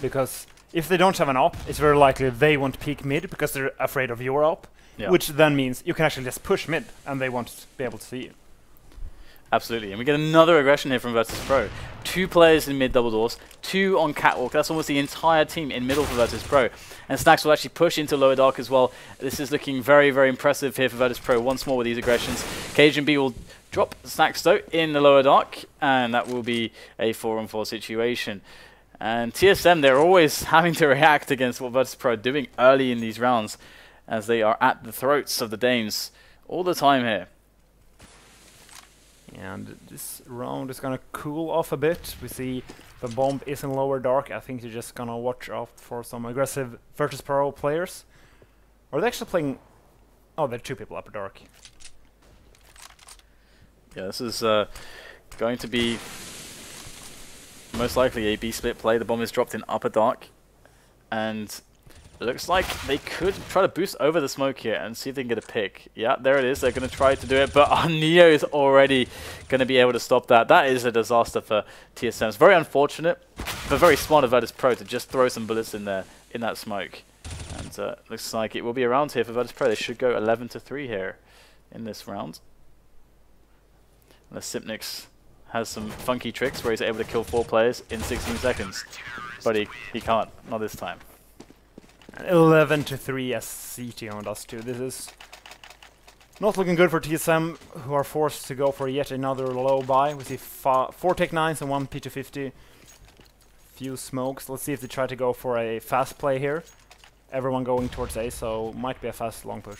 Because if they don't have an op, it's very likely they won't peek mid because they're afraid of your op. Yeah. Which then means you can actually just push mid and they won't be able to see you. Absolutely, and we get another aggression here from Virtus.pro. 2 players in mid double doors, 2 on catwalk. That's almost the entire team in middle for Virtus.pro. And Snax will actually push into lower dark as well. This is looking very, very impressive here for Virtus.pro. Once more with these aggressions. KGB will drop Snax though in the lower dark, and that will be a 4-on-4 situation. And TSM, they're always having to react against what Virtus.pro are doing early in these rounds, as they are at the throats of the Danes all the time here. And this round is gonna cool off a bit. We see the bomb is in lower dark. I think you're just gonna watch out for some aggressive Virtus.pro players. Are they actually playing? Oh, there are 2 people upper dark. Yeah, this is going to be most likely a B split play. The bomb is dropped in upper dark, and it looks like they could try to boost over the smoke here and see if they can get a pick. Yeah, there it is. They're going to try to do it, but Neo is already going to be able to stop that. That is a disaster for TSM. It's very unfortunate, but very smart of Virtus.pro to just throw some bullets in there, in that smoke. And looks like it will be a round here for Virtus.pro. They should go 11-3 here in this round. Unless Sipnix has some funky tricks where he's able to kill 4 players in 16 seconds. But he can't, not this time. 11-3 as CT on us too. This is not looking good for TSM, who are forced to go for yet another low buy. We see 4 Tech-9s and 1 P250. Few smokes. Let's see if they try to go for a fast play here. Everyone going towards A, so might be a fast long push.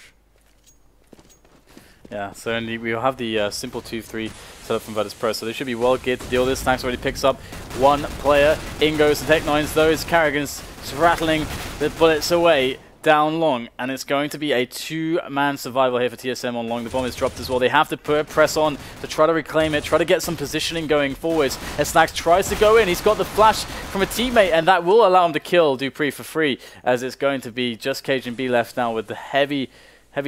Yeah, so indeed we'll have the simple 2-3 set up from Virtus.pro, so they should be well geared to deal with this. Snax already picks up 1 player. In goes the Tech-9s, those Karrigan's rattling the bullets away down long, and it's going to be a 2-man survival here for TSM on long. The bomb is dropped as well. They have to press on to try to reclaim it, try to get some positioning going forwards. As Snax tries to go in, he's got the flash from a teammate, and that will allow him to kill dupreeh for free, as it's going to be just KGB left now with the heavy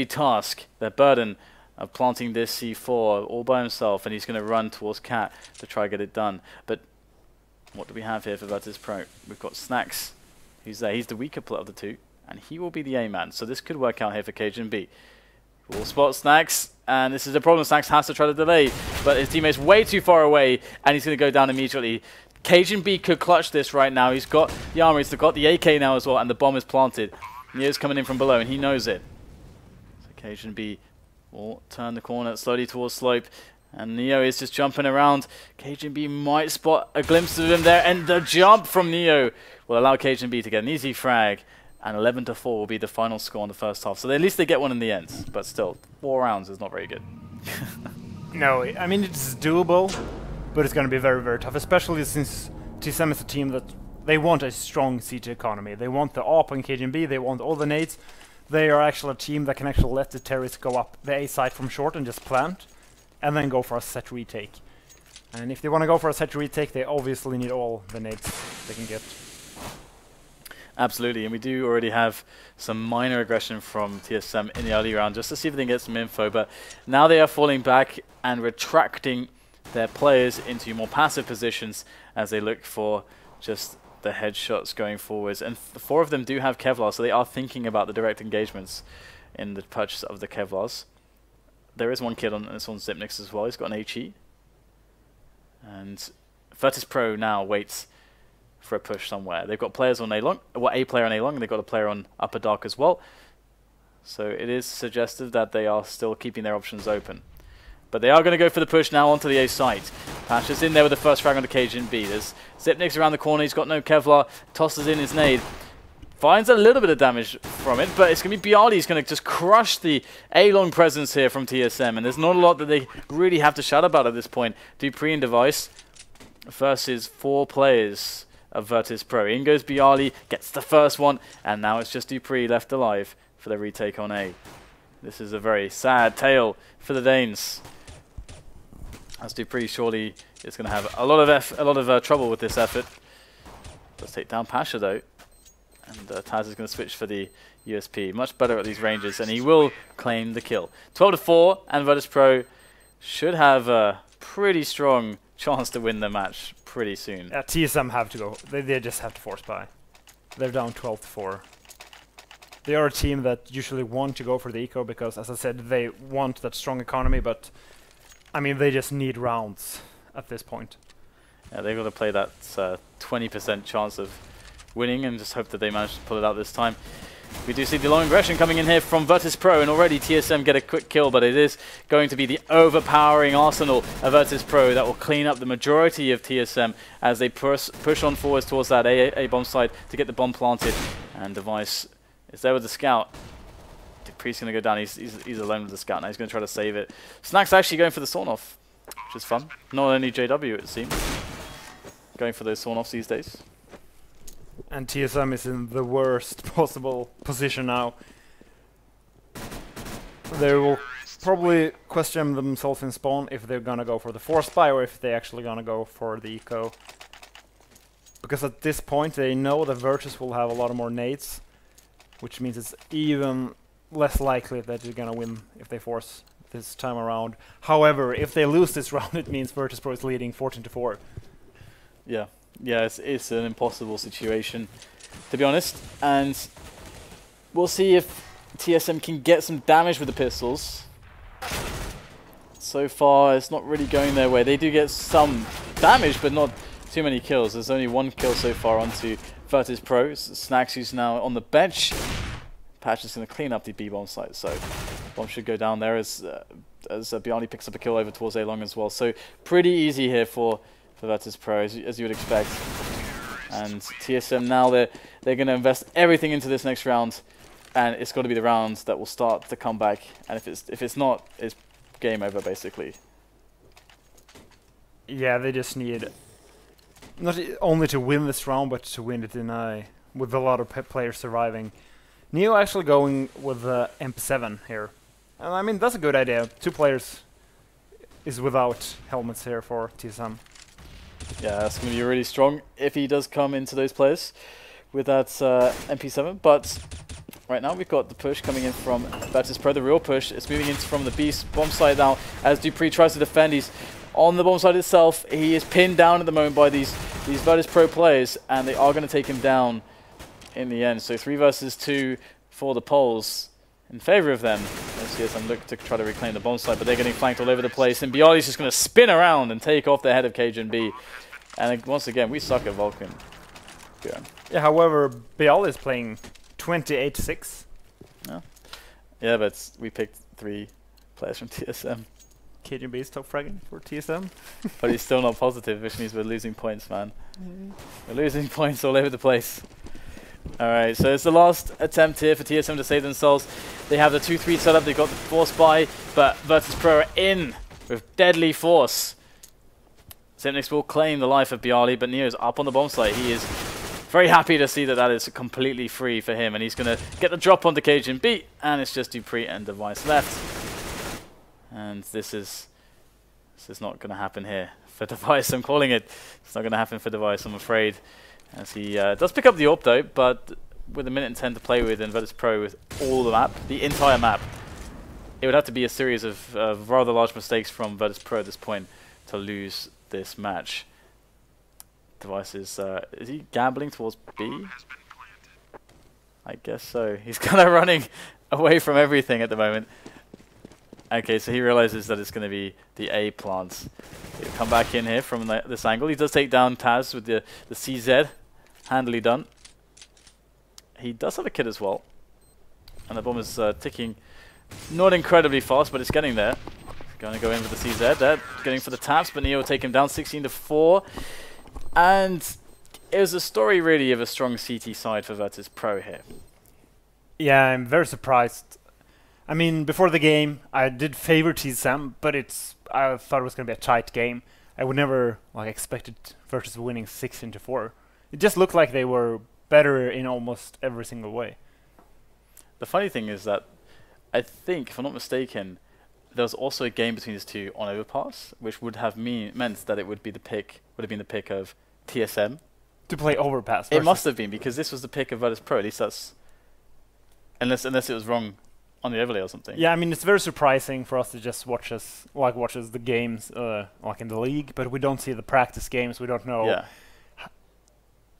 task, the burden of planting this C4 all by himself, and he's going to run towards Cat to try to get it done. But what do we have here for Virtus.pro? We've got Snax, who's there. He's the weaker player of the 2, and he will be the A-man. So this could work out here for KGB. We'll spot Snax, and this is the problem. Snax has to try to delay, but his teammate's way too far away, and he's going to go down immediately. KGB could clutch this right now. He's got the armor, he's got the AK now as well, and the bomb is planted. Neo's coming in from below, and he knows it. So KGB will turn the corner slowly towards slope, and Neo is just jumping around. KGB might spot a glimpse of him there, and the jump from Neo will allow KGB to get an easy frag, and 11-4 will be the final score in the first half. So at least they get one in the end, but still, 4 rounds is not very good. No, I mean, it's doable, but it's going to be very, very tough, especially since TSM is a team that they want a strong CT economy. They want the AWP on KGB, they want all the nades. They are actually a team that can actually let the terrorists go up the A side from short and just plant, and then go for a set retake. And if they want to go for a set retake, they obviously need all the nades they can get. Absolutely, and we do already have some minor aggression from TSM in the early round, just to see if they can get some info, but now they are falling back and retracting their players into more passive positions as they look for just the headshots going forwards. And 4 of them do have Kevlar, so they are thinking about the direct engagements in the purchase of the Kevlars. There is 1 kid on this on Sipnix as well. He's got an HE. And Virtus Pro now waits for a push somewhere. They've got players on A long, well, a player on A long, and they've got a player on upper dark as well. So it is suggestive that they are still keeping their options open. But they are going to go for the push now onto the A site. Pasha's in there with the first frag on the KGB. There's Zipnik's around the corner. He's got no Kevlar. Tosses in his nade. Finds a little bit of damage from it, but it's going to be Bialy who's going to just crush the A-long presence here from TSM. And there's not a lot that they really have to shout about at this point. dupreeh and Device versus 4 players of Virtus Pro. In goes Bialy, gets the first one, and now it's just dupreeh left alive for the retake on A. This is a very sad tale for the Danes, as dupreeh surely is going to have a lot of trouble with this effort. Let's take down Pasha though, and Taz is going to switch for the USP. Much better at these ranges, and he will claim the kill. 12-4, and Virtus Pro should have a pretty strong chance to win the match pretty soon. Yeah, TSM have to go. They just have to force buy. They're down 12-4. They are a team that usually want to go for the eco because, as I said, they want that strong economy, but I mean, they just need rounds at this point. Yeah, they've got to play that 20% chance of winning and just hope that they manage to pull it out this time. We do see the long aggression coming in here from Virtus Pro, and already TSM get a quick kill, but it is going to be the overpowering arsenal of Virtus Pro that will clean up the majority of TSM as they push on forwards towards that A bomb site to get the bomb planted. And Device is there with the scout. dupreeh's going to go down. He's alone with the scout now. He's going to try to save it. Snack's actually going for the Sawn-Off, which is fun. Not only JW, it seems, going for those Sawn-Offs these days. And TSM is in the worst possible position now. They will probably question themselves in spawn if they're gonna go for the force buy or if they're actually gonna go for the eco. Because at this point they know that Virtus will have a lot of more nades, which means it's even less likely that they're gonna win if they force this time around. However, if they lose this round, it means Virtus Pro is leading 14-4. Yeah. Yeah, it's an impossible situation, to be honest, and we'll see if TSM can get some damage with the pistols. So far, it's not really going their way. They do get some damage, but not too many kills. There's only 1 kill so far onto Virtus Pro. Snacks, who's now on the bench. Patch is going to clean up the B-bomb site, so bomb should go down there as Bialy picks up a kill over towards A-long as well. So pretty easy here for Virtus Pro, as you would expect. And TSM now, they're going to invest everything into this next round, and it's got to be the round that will start the comeback. And if it's not, it's game over basically. Yeah, they just need not only to win this round, but to win it in with a lot of players surviving. Neo actually going with MP7 here, and I mean that's a good idea. 2 players is without helmets here for TSM. Yeah, that's going to be really strong if he does come into those players with that MP7. But right now we've got the push coming in from Virtus Pro, the real push. It's moving in from the Beast bomb site now as dupreeh tries to defend. He's on the bomb site itself. He is pinned down at the moment by these Virtus Pro players, and they are going to take him down in the end. So 3 versus 2 for the Poles in favor of them. TSM look to try to reclaim the bomb site, but they're getting flanked all over the place, and Bialy's just going to spin around and take off the head of KGB. And once again, we suck at Vulcan. Yeah, however, Bialy is playing 28-6. Yeah, but we picked 3 players from TSM. KGB is top fragging for TSM. But he's still not positive, which means we're losing points, man. We're losing points all over the place. Alright, so it's the last attempt here for TSM to save themselves. They have the 2-3 set up, they've got the force buy, but Virtus Pro are in with deadly force. Zipnik's will claim the life of Bialy, but Neo's up on the bomb site. He is very happy to see that that is completely free for him, and he's going to get the drop onto KGB, and it's just dupreeh and Device left. And this is not going to happen here for Device. I'm calling it. It's not going to happen for Device, I'm afraid. As he does pick up the AWP though, but with 1 minute and 10 to play with in Virtus Pro with all the map, the entire map, it would have to be a series of rather large mistakes from Virtus Pro at this point to lose this match. Device is he gambling towards B? I guess so. He's kind of running away from everything at the moment. Okay, so he realizes that it's going to be the A plants. He'll come back in here from this angle. He does take down Taz with the CZ. Handily done. He does have a kid as well. And the bomb is ticking not incredibly fast, but it's getting there. Going to go in with the CZ there. Getting for the taps, but Neo will take him down 16-4. And it was a story really of a strong CT side for Virtus Pro here. Yeah, I'm very surprised. I mean, before the game, I did favor TSM, but I thought it was going to be a tight game. I would never expected Virtus winning 16-4. It just looked like they were better in almost every single way. The funny thing is that I think, if I'm not mistaken, there was also a game between these two on Overpass, which would have meant that it would have been the pick of TSM to play Overpass. It must have been, because this was the pick of Virtus Pro. At least that's unless it was wrong on the overlay or something. Yeah, I mean, it's very surprising for us to just watch the games in the league, but we don't see the practice games. We don't know. Yeah.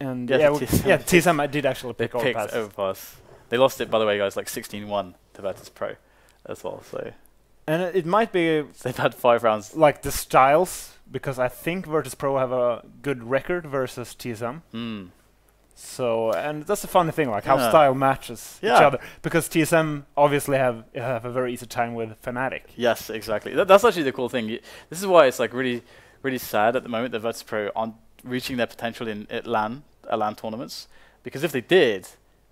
And TSM did actually pick Overpass. They lost it, by the way, guys, 16-1 to Virtus Pro as well. So. And it might be they've had 5 rounds. The styles, because I think Virtus Pro have a good record versus TSM. So, and that's a funny thing, how style matches each other. Because TSM obviously have a very easy time with Fnatic. Yes, exactly. That's actually the cool thing. This is why it's really, really sad at the moment that Virtus Pro aren't reaching their potential in LAN tournaments. Because if they did,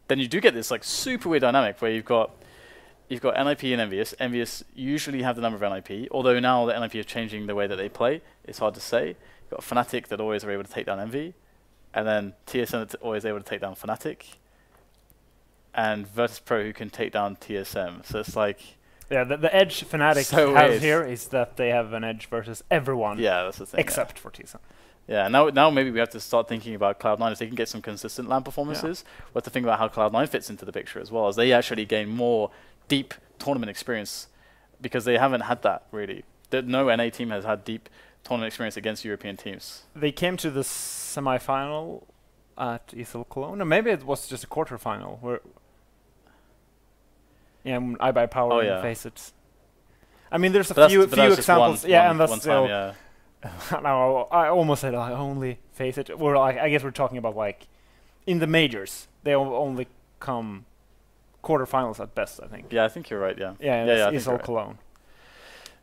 then you do get this super weird dynamic where you've got NiP and Envious. Envious usually have the number of NiP, although now the NiP is changing the way that they play. It's hard to say. You've got Fnatic that always are able to take down Envy, and then TSM that's always able to take down Fnatic, and Virtus Pro who can take down TSM. So it's yeah, the edge Fnatic has here is that they have an edge versus everyone. Yeah, that's the thing. Except for TSM. Yeah, now maybe we have to start thinking about Cloud9 if they can get some consistent LAN performances. We have to think about how Cloud9 fits into the picture as well, as they actually gain more deep tournament experience, because they haven't had that really. No NA team has had deep tournament experience against European teams. They came to the semi-final at ESL Cologne, or maybe it was just a quarter-final where iBuyPower face it. I mean, there's a few examples. And that's still. Now I almost said I only face it. I guess we're talking about in the majors. They only come quarterfinals at best, I think. Yeah, I think you're right. Yeah. Yeah. ESL Cologne.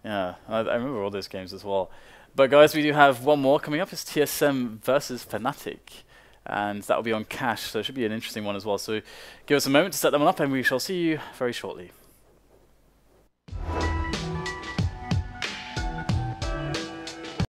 Yeah, I remember all those games as well. But guys, we do have one more coming up. It's TSM versus Fnatic, and that will be on Cash. So it should be an interesting one as well. So give us a moment to set that one up, and we shall see you very shortly.